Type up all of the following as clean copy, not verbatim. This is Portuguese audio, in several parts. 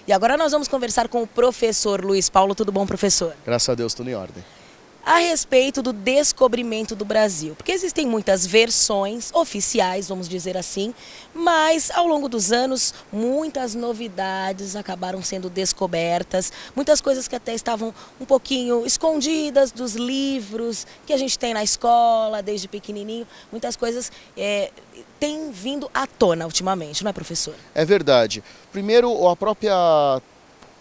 E agora nós vamos conversar com o professor Luiz Paulo. Tudo bom, professor? Graças a Deus, tudo em ordem. A respeito do descobrimento do Brasil, porque existem muitas versões oficiais, vamos dizer assim, mas ao longo dos anos muitas novidades acabaram sendo descobertas, muitas coisas que até estavam um pouquinho escondidas dos livros que a gente tem na escola desde pequenininho, muitas coisas têm vindo à tona ultimamente, não é, professor? É verdade. Primeiro, a própria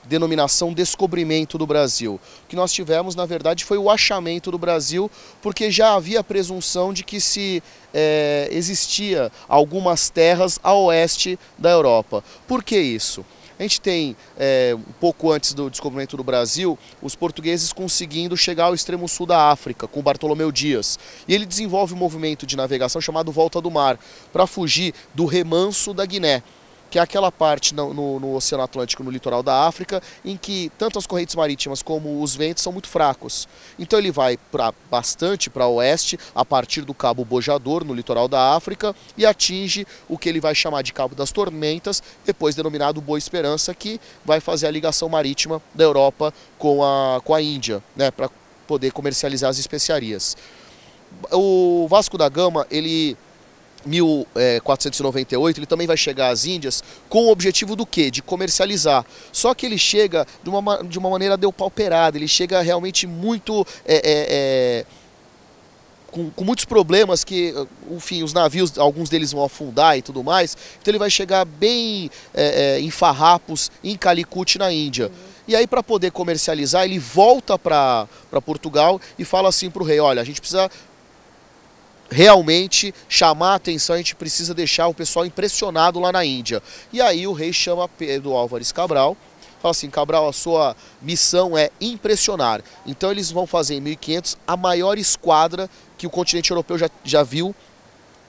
denominação descobrimento do Brasil. O que nós tivemos, na verdade, foi o achamento do Brasil, porque já havia a presunção de que existia algumas terras a oeste da Europa. Por que isso? A gente tem, um pouco antes do descobrimento do Brasil, os portugueses conseguindo chegar ao extremo sul da África, com Bartolomeu Dias. E ele desenvolve um movimento de navegação chamado Volta do Mar, para fugir do remanso da Guiné, que é aquela parte no Oceano Atlântico, no litoral da África, em que tanto as correntes marítimas como os ventos são muito fracos. Então ele vai bastante para oeste, a partir do Cabo Bojador, no litoral da África, e atinge o que ele vai chamar de Cabo das Tormentas, depois denominado Boa Esperança, que vai fazer a ligação marítima da Europa com a Índia, né, para poder comercializar as especiarias. O Vasco da Gama, ele 1498, ele também vai chegar às Índias com o objetivo do quê? De comercializar. Só que ele chega de uma maneira depauperada, ele chega realmente muito com muitos problemas que, enfim, os navios, alguns deles vão afundar e tudo mais, então ele vai chegar bem em farrapos, em Calicut, na Índia. E aí, para poder comercializar, ele volta para Portugal e fala assim para o rei: olha, a gente precisa realmente chamar a atenção, a gente precisa deixar o pessoal impressionado lá na Índia. E aí o rei chama Pedro Álvares Cabral, fala assim: Cabral, a sua missão é impressionar. Então eles vão fazer em 1500 a maior esquadra que o continente europeu já viu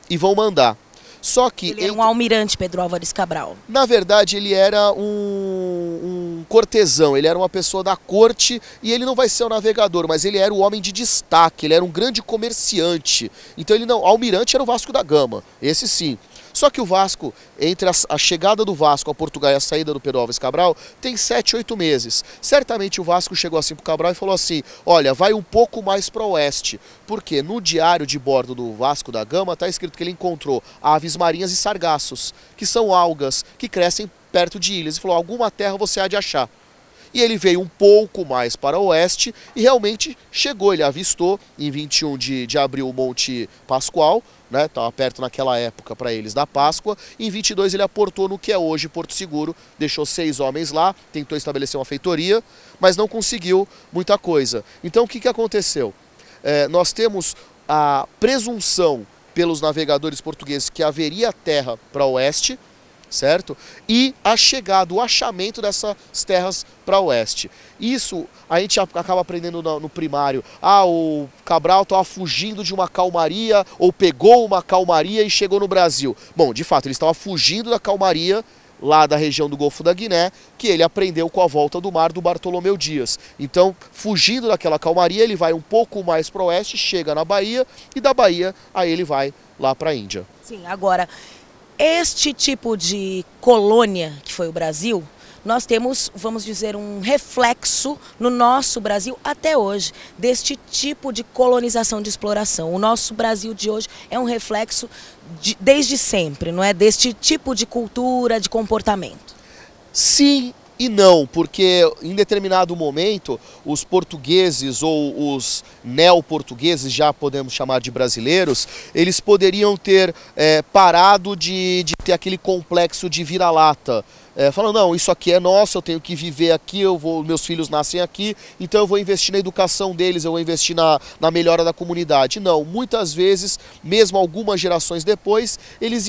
e vão mandar. Só que ele era um almirante, Pedro Álvares Cabral. Na verdade, ele era um cortesão, ele era uma pessoa da corte e ele não vai ser o navegador, mas ele era o homem de destaque, ele era um grande comerciante. Então ele não, almirante era o Vasco da Gama, esse sim. Só que o Vasco, entre a chegada do Vasco a Portugal e a saída do Pedro Álvares Cabral, tem 7, 8 meses. Certamente o Vasco chegou assim para o Cabral e falou assim: olha, vai um pouco mais para o oeste. Porque no diário de bordo do Vasco da Gama está escrito que ele encontrou aves marinhas e sargassos, que são algas que crescem perto de ilhas. Ele falou: alguma terra você há de achar. E ele veio um pouco mais para o oeste e realmente chegou. Ele avistou em 21 de abril o Monte Pascoal, né? Estava perto naquela época para eles da Páscoa. Em 22 ele aportou no que é hoje Porto Seguro, deixou 6 homens lá, tentou estabelecer uma feitoria, mas não conseguiu muita coisa. Então o que aconteceu? Nós temos a presunção pelos navegadores portugueses que haveria terra para o oeste, certo? E a chegada, o achamento dessas terras para o oeste. Isso a gente acaba aprendendo no primário. Ah, o Cabral estava fugindo de uma calmaria, ou pegou uma calmaria e chegou no Brasil. Bom, de fato, ele estava fugindo da calmaria lá da região do Golfo da Guiné, que ele aprendeu com a volta do mar do Bartolomeu Dias. Então, fugindo daquela calmaria, ele vai um pouco mais para o oeste, chega na Bahia, e da Bahia aí ele vai lá para a Índia. Sim, agora, este tipo de colônia que foi o Brasil, nós temos, vamos dizer, um reflexo no nosso Brasil até hoje, deste tipo de colonização, de exploração. O nosso Brasil de hoje é um reflexo desde sempre, não é? Deste tipo de cultura, de comportamento. Sim e não, porque em determinado momento os portugueses ou os neoportugueses, já podemos chamar de brasileiros, eles poderiam ter parado de ter aquele complexo de vira-lata. Falando: não, isso aqui é nosso, eu tenho que viver aqui, meus filhos nascem aqui, então eu vou investir na educação deles, eu vou investir na melhora da comunidade. Não, muitas vezes, mesmo algumas gerações depois, eles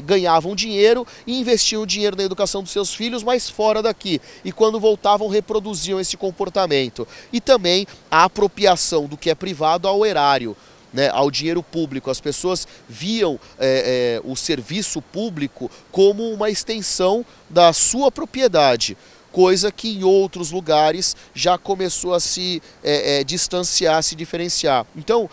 ganhavam dinheiro e investiam o dinheiro na educação dos seus filhos, mas fora daqui. E quando voltavam, reproduziam esse comportamento. E também a apropriação do que é privado ao erário, né, ao dinheiro público. As pessoas viam o serviço público como uma extensão da sua propriedade, coisa que em outros lugares já começou a se distanciar, se diferenciar. Então,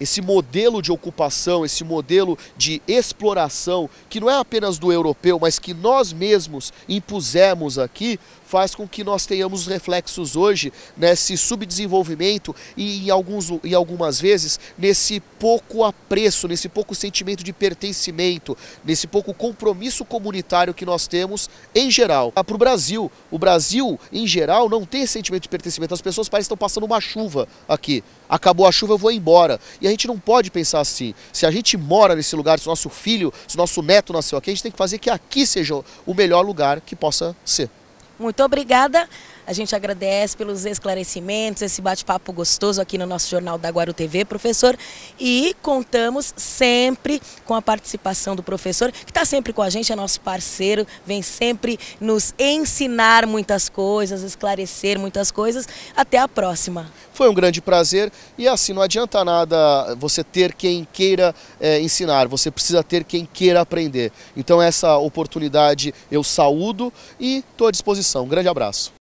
esse modelo de ocupação, esse modelo de exploração, que não é apenas do europeu, mas que nós mesmos impusemos aqui, faz com que nós tenhamos reflexos hoje nesse subdesenvolvimento e em algumas vezes nesse pouco apreço, nesse pouco sentimento de pertencimento, nesse pouco compromisso comunitário que nós temos em geral. Para o Brasil em geral não tem esse sentimento de pertencimento, as pessoas parecem que estão passando uma chuva aqui. Acabou a chuva, eu vou embora. E a gente não pode pensar assim. Se a gente mora nesse lugar, se o nosso filho, se o nosso neto nasceu aqui, a gente tem que fazer que aqui seja o melhor lugar que possa ser. Muito obrigada. A gente agradece pelos esclarecimentos, esse bate-papo gostoso aqui no nosso Jornal da Guaru TV, professor. E contamos sempre com a participação do professor, que está sempre com a gente, é nosso parceiro, vem sempre nos ensinar muitas coisas, esclarecer muitas coisas. Até a próxima. Foi um grande prazer e assim, não adianta nada você ter quem queira ensinar, você precisa ter quem queira aprender. Então essa oportunidade eu saúdo e estou à disposição. Um grande abraço.